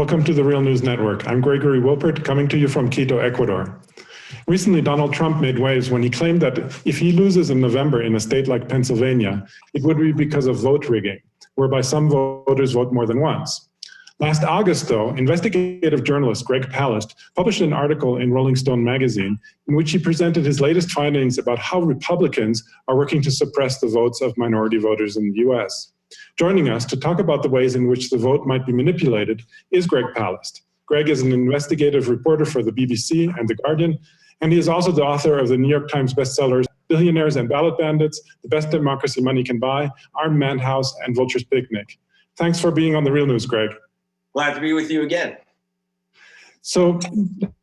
welcome to the Real News Network. I'm Gregory Wilpert, coming to you from Quito, Ecuador. Recently, Donald Trump made waves when he claimed that if he loses in November in a state like Pennsylvania, it would be because of vote rigging, whereby some voters vote more than once. Last August, though, investigative journalist Greg Palast published an article in Rolling Stone magazine in which he presented his latest findings about how Republicans are working to suppress the votes of minority voters in the US. Joining us to talk about the ways in which the vote might be manipulated is Greg Palast. Greg is an investigative reporter for the BBC and The Guardian, and he is also the author of the New York Times bestsellers Billionaires and Ballot Bandits, The Best Democracy Money Can Buy, Armed Man House, and Vulture's Picnic. Thanks for being on the Real News, Greg. Glad to be with you again. So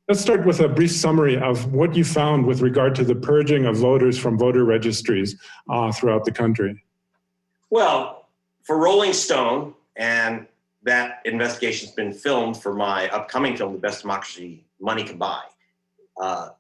let's start with a brief summary of what you found with regard to the purging of voters from voter registries throughout the country. Well, for Rolling Stone, and that investigation's been filmed for my upcoming film, The Best Democracy Money Can Buy,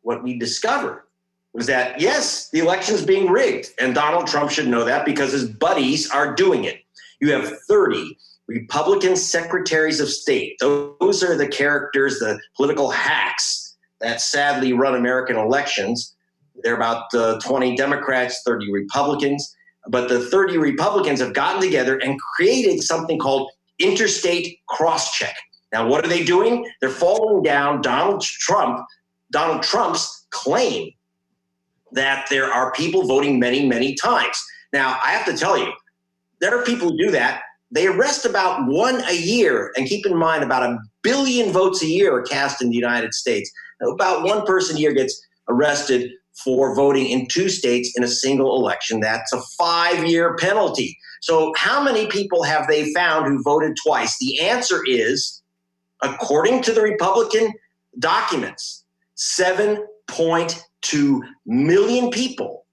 what we discovered was that, yes, the election's being rigged, and Donald Trump should know that because his buddies are doing it. You have 30 Republican secretaries of state. Those are the characters, the political hacks that sadly run American elections. They're about 20 Democrats, 30 Republicans. But the 30 Republicans have gotten together and created something called interstate crosscheck. Now, what are they doing? They're following down Donald Trump's claim that there are people voting many, many times. Now, I have to tell you, there are people who do that. They arrest about one a year, and keep in mind about 1 billion votes a year are cast in the United States. About one person a year gets arrested for voting in 2 states in a single election. That's a 5-year penalty. So how many people have they found who voted twice? The answer is, according to the Republican documents, 7.2 million people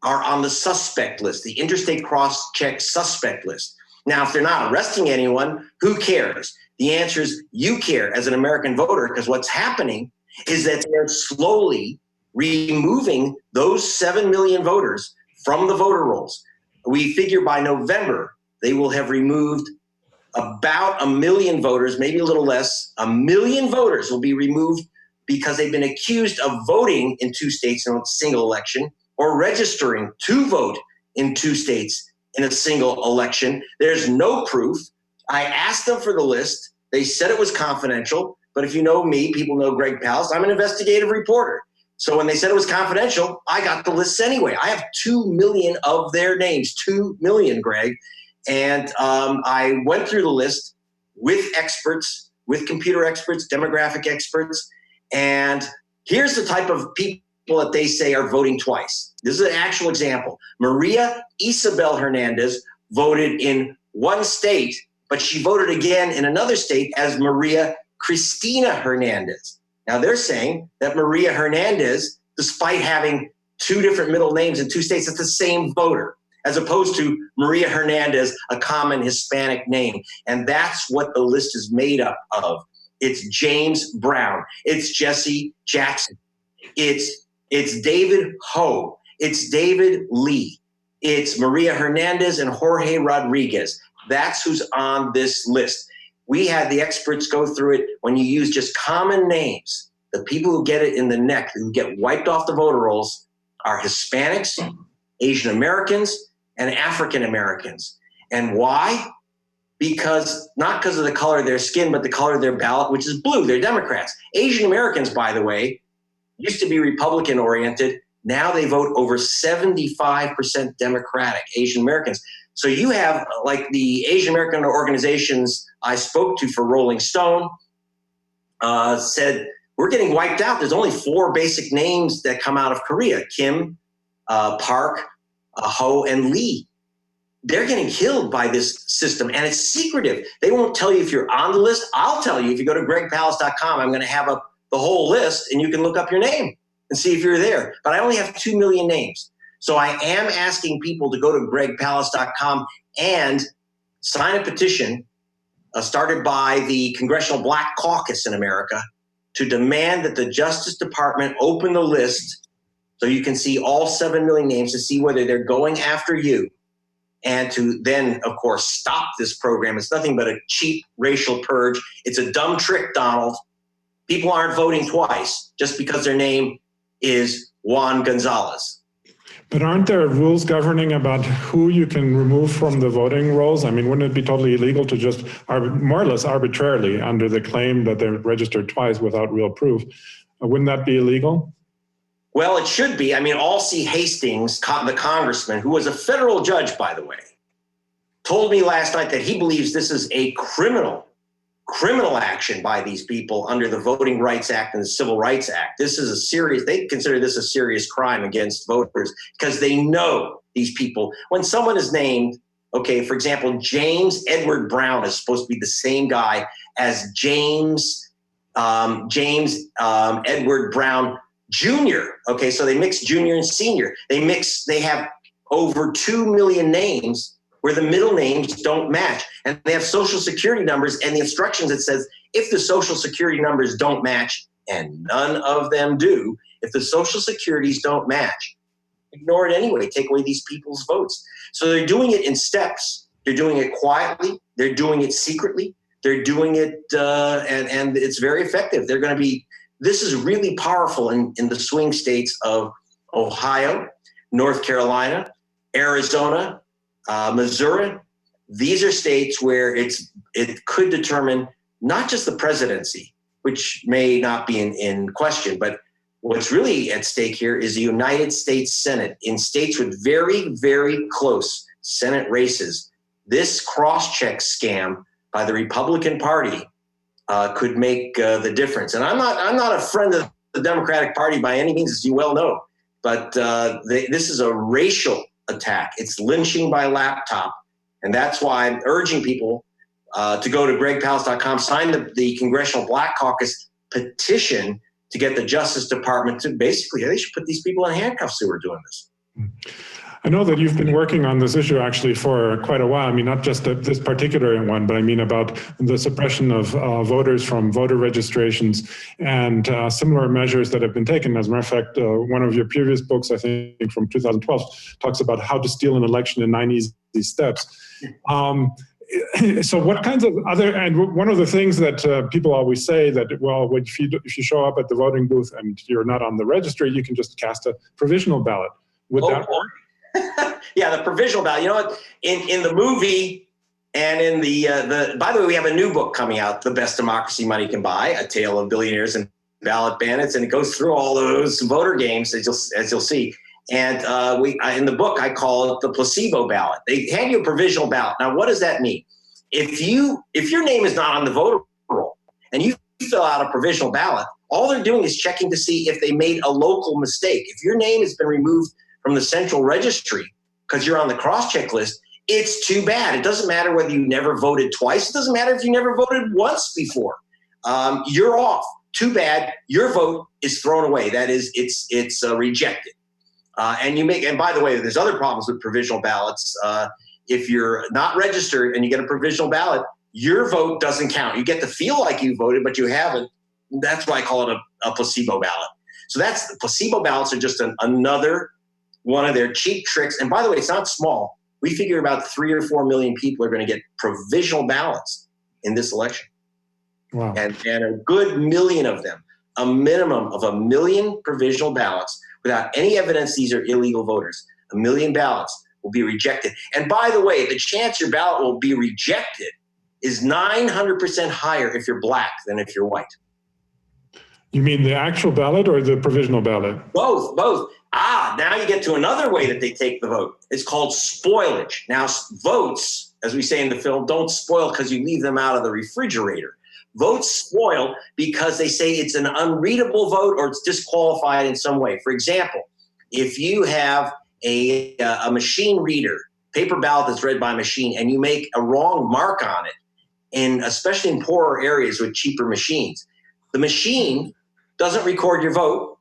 are on the suspect list, the interstate cross-check suspect list. Now, if they're not arresting anyone, who cares? The answer is you care as an American voter, because what's happening is that they're slowly removing those 7 million voters from the voter rolls. We figure by November, they will have removed about 1 million voters, maybe a little less. 1 million voters will be removed because they've been accused of voting in 2 states in a single election or registering to vote in 2 states in a single election. There's no proof. I asked them for the list. They said it was confidential, but if you know me, people know Greg Palast, I'm an investigative reporter. So when they said it was confidential, I got the lists anyway. I have 2 million of their names, 2 million, Greg. And I went through the list with experts, with computer experts, demographic experts. And here's the type of people that they say are voting twice. This is an actual example. Maria Isabel Hernandez voted in 1 state, but she voted again in another state as Maria Cristina Hernandez. Now they're saying that Maria Hernandez, despite having 2 different middle names in 2 states, it's the same voter, as opposed to Maria Hernandez, a common Hispanic name. And that's what the list is made up of. It's James Brown. It's Jesse Jackson. It's David Ho. It's David Lee. It's Maria Hernandez and Jorge Rodriguez. That's who's on this list. We had the experts go through it. When you use just common names, the people who get it in the neck, who get wiped off the voter rolls, are Hispanics, Asian Americans, and African Americans. And why? Not because of the color of their skin, but the color of their ballot, which is blue. They're Democrats. Asian Americans, by the way, used to be Republican oriented. Now they vote over 75% Democratic, Asian Americans. So you have, like, the Asian American organizations I spoke to for Rolling Stone said, we're getting wiped out. There's only 4 basic names that come out of Korea: Kim, Park, Ho, and Lee. They're getting killed by this system, and it's secretive. They won't tell you if you're on the list. I'll tell you, if you go to gregpalast.com, I'm going to have up the whole list, and you can look up your name and see if you're there. But I only have 2 million names. So I am asking people to go to gregpalast.com and sign a petition started by the Congressional Black Caucus in America to demand that the Justice Department open the list so you can see all 7 million names to see whether they're going after you and to then, of course, stop this program. It's nothing but a cheap racial purge. It's a dumb trick, Donald. People aren't voting twice just because their name is Juan Gonzalez. But aren't there rules governing about who you can remove from the voting rolls? I mean, wouldn't it be totally illegal to just more or less arbitrarily, under the claim that they're registered twice without real proof? Wouldn't that be illegal? Well, it should be. I mean, Alcee Hastings, the congressman, who was a federal judge, by the way, told me last night that he believes this is a criminal action by these people under the Voting Rights Act and the Civil Rights Act. This is they consider this a serious crime against voters because they know these people. When someone is named, okay, for example, James Edward Brown is supposed to be the same guy as James Edward Brown Jr. Okay, so they mix junior and senior. They have over 2 million names where the middle names don't match. And they have social security numbers and the instructions that says if the social security numbers don't match, and none of them do, if the social securities don't match, ignore it anyway, take away these people's votes. So they're doing it in steps. They're doing it quietly. They're doing it secretly. They're doing it, and it's very effective. This is really powerful in the swing states of Ohio, North Carolina, Arizona, Missouri. These are states where it could determine not just the presidency, which may not be in question, but what's really at stake here is the United States Senate. In states with very, very close Senate races, this cross-check scam by the Republican Party could make the difference. And I'm not a friend of the Democratic Party by any means, as you well know, but this is a racial attack. It's lynching by laptop. And that's why I'm urging people to go to gregpalast.com, sign the Congressional Black Caucus petition to get the Justice Department to basically, they should put these people in handcuffs who are doing this. I know that you've been working on this issue actually for quite a while. I mean, not just this particular one, but I mean about the suppression of voters from voter registrations and similar measures that have been taken. As a matter of fact, one of your previous books, I think from 2012, talks about how to steal an election in 9 easy steps. So what kinds of and one of the things that people always say that, well, if you show up at the voting booth and you're not on the registry, you can just cast a provisional ballot. Would that work? Yeah, the provisional ballot. You know what? In the movie and in the by the way, we have a new book coming out, The Best Democracy Money Can Buy, A Tale of Billionaires and Ballot Bandits, and it goes through all of those voter games as you'll see. And in the book, I call it the placebo ballot. They hand you a provisional ballot. Now, what does that mean? If your name is not on the voter roll and you fill out a provisional ballot, all they're doing is checking to see if they made a local mistake. If your name has been removed from the central registry because you're on the cross-check list, it's too bad. It doesn't matter whether you never voted twice. It doesn't matter if you never voted once before. You're off. Too bad. Your vote is thrown away. That is, it's rejected. And by the way, there's other problems with provisional ballots. If you're not registered and you get a provisional ballot, your vote doesn't count. You get to feel like you voted, but you haven't. That's why I call it a placebo ballot. So the placebo ballots are just another one of their cheap tricks. And by the way, it's not small. We figure about 3 or 4 million people are going to get provisional ballots in this election. Wow. And a good million of them, a minimum of 1 million provisional ballots without any evidence these are illegal voters. 1 million ballots will be rejected. And by the way, the chance your ballot will be rejected is 900% higher if you're black than if you're white. You mean the actual ballot or the provisional ballot? Both. Now you get to another way that they take the vote. It's called spoilage. Now, votes, as we say in the film, don't spoil because you leave them out of the refrigerator. Votes spoil because they say it's an unreadable vote or it's disqualified in some way. For example, if you have a machine reader, paper ballot that's read by a machine, and you make a wrong mark on it, especially in poorer areas with cheaper machines, the machine doesn't record your vote.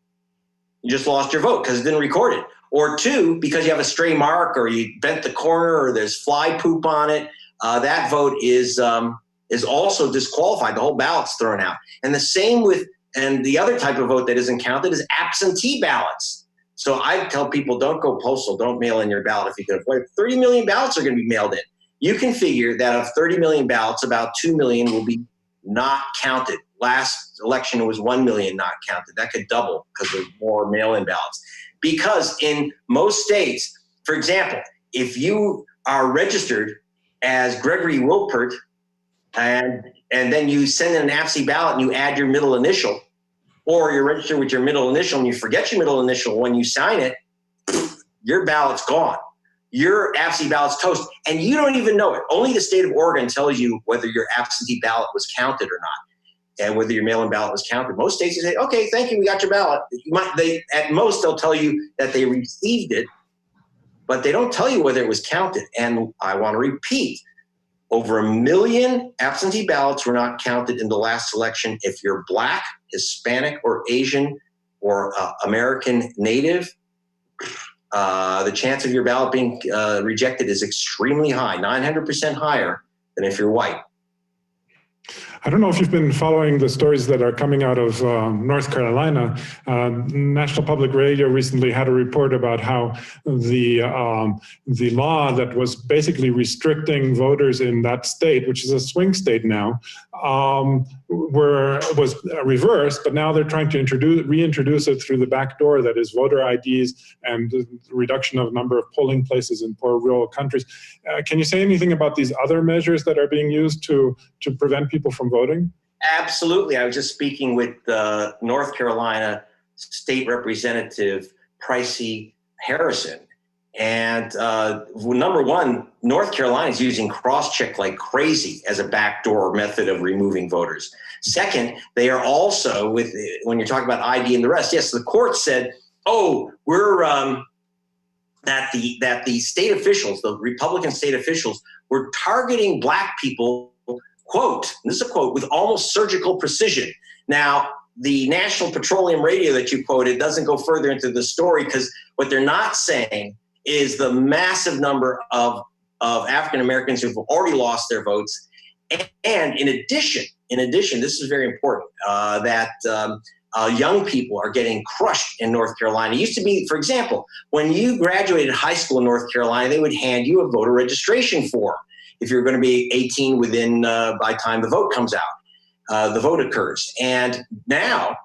You just lost your vote because it didn't record it. Or 2, because you have a stray mark or you bent the corner or there's fly poop on it, that vote is also disqualified. The whole ballot's thrown out. And the same and the other type of vote that isn't counted is absentee ballots. So I tell people, don't go postal, don't mail in your ballot if you can avoid it. 30 million ballots are going to be mailed in. You can figure that of 30 million ballots, about 2 million will be not counted. Last election, it was 1 million not counted. That could double because there's more mail-in ballots. Because in most states, for example, if you are registered as Gregory Wilpert and then you send in an absentee ballot and you add your middle initial, or you're registered with your middle initial and you forget your middle initial when you sign it, your ballot's gone. Your absentee ballot's toast, and you don't even know it. Only the state of Oregon tells you whether your absentee ballot was counted or not, and whether your mail-in ballot was counted. Most states say, okay, thank you, we got your ballot. At most, they'll tell you that they received it, but they don't tell you whether it was counted. And I want to repeat, over 1 million absentee ballots were not counted in the last election. If you're Black, Hispanic, or Asian, or American Native, the chance of your ballot being rejected is extremely high, 900% higher than if you're white. I don't know if you've been following the stories that are coming out of North Carolina. National Public Radio recently had a report about how the law that was basically restricting voters in that state, which is a swing state now, was reversed, but now they're trying to reintroduce it through the back door, that is voter IDs and the reduction of number of polling places in poor rural countries. Can you say anything about these other measures that are being used to prevent people from voting? Absolutely. I was just speaking with North Carolina State Representative Pricey Harrison. And number one, North Carolina is using cross-check like crazy as a backdoor method of removing voters. Second, they are also, when you're talking about ID and the rest, yes, the court said, oh, we're that the state officials, the Republican state officials, were targeting Black people, quote, and this is a quote, with almost surgical precision. Now, the National Petroleum Radio that you quoted doesn't go further into the story, because what they're not saying is the massive number of African Americans who've already lost their votes. And in addition, this is very important, that young people are getting crushed in North Carolina. It used to be, for example, when you graduated high school in North Carolina, they would hand you a voter registration form if you're going to be 18 within by the time the vote comes out, the vote occurs. And now,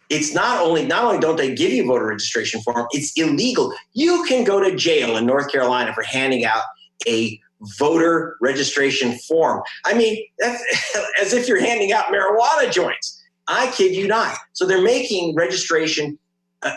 it's not only don't they give you a voter registration form, it's illegal. You can go to jail in North Carolina for handing out a voter registration form. I mean, that's as if you're handing out marijuana joints. I kid you not. So they're making registration,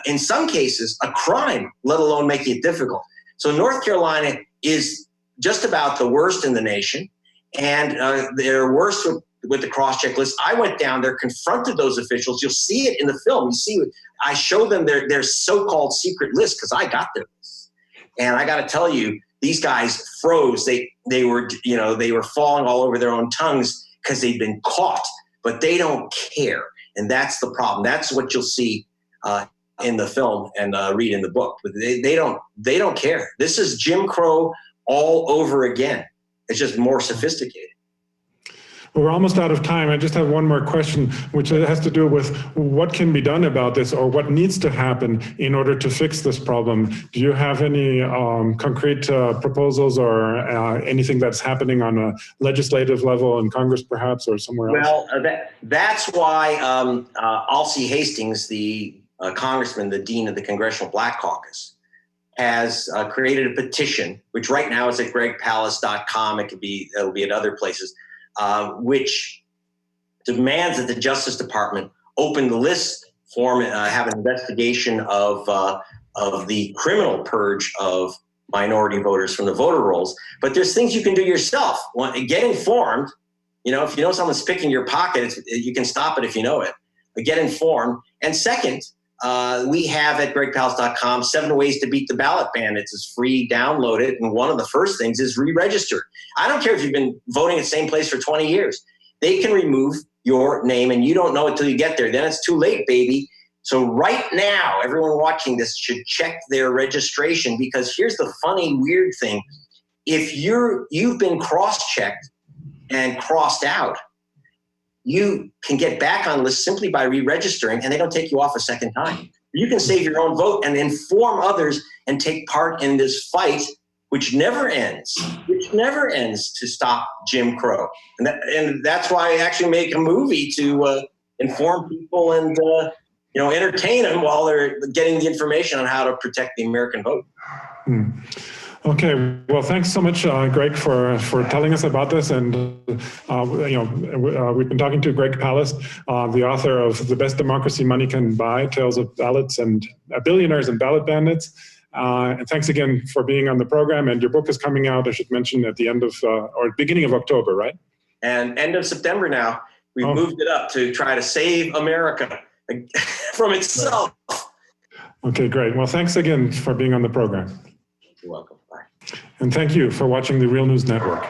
in some cases, a crime, let alone making it difficult. So North Carolina is just about the worst in the nation, and they're worse with the cross-check list. I went down there, confronted those officials. You'll see it in the film. You see, I show them their so-called secret list, because I got their list. And I got to tell you, these guys froze. They were falling all over their own tongues because they'd been caught, but they don't care. And that's the problem. That's what you'll see in the film and read in the book. But they don't care. This is Jim Crow all over again. It's just more sophisticated. Well, we're almost out of time. I just have one more question, which has to do with what can be done about this, or what needs to happen in order to fix this problem. Do you have any concrete proposals or anything that's happening on a legislative level in Congress, perhaps, or somewhere else? Well, that's why Alcee Hastings, the congressman, the dean of the Congressional Black Caucus, has created a petition, which right now is at gregpalast.com. It'll be at other places. Which demands that the Justice Department open the list, have an investigation of the criminal purge of minority voters from the voter rolls. But there's things you can do yourself. Get informed. If you know someone's picking your pocket, you can stop it if you know it. But get informed. And second, we have at gregpalast.com 7 ways to beat the ballot bandits. It's free, download it. And one of the first things is re-register. I don't care if you've been voting at the same place for 20 years. They can remove your name and you don't know it till you get there. Then it's too late, baby. So right now, everyone watching this should check their registration, because here's the funny, weird thing. If you've been cross-checked and crossed out, you can get back on the list simply by re-registering, and they don't take you off a second time. You can save your own vote and inform others and take part in this fight, which never ends to stop Jim Crow. And that's why I actually make a movie to inform people and entertain them while they're getting the information on how to protect the American vote. Okay, well, thanks so much, Greg, for telling us about this. And we've been talking to Greg Palast, the author of The Best Democracy Money Can Buy: Tales of Ballots and Billionaires and Ballot Bandits. And thanks again for being on the program. And your book is coming out, I should mention, at the end of or beginning of October, right? And end of September now. We've moved it up to try to save America from itself. Okay, great. Well, thanks again for being on the program. You're welcome. Bye. And thank you for watching the Real News Network.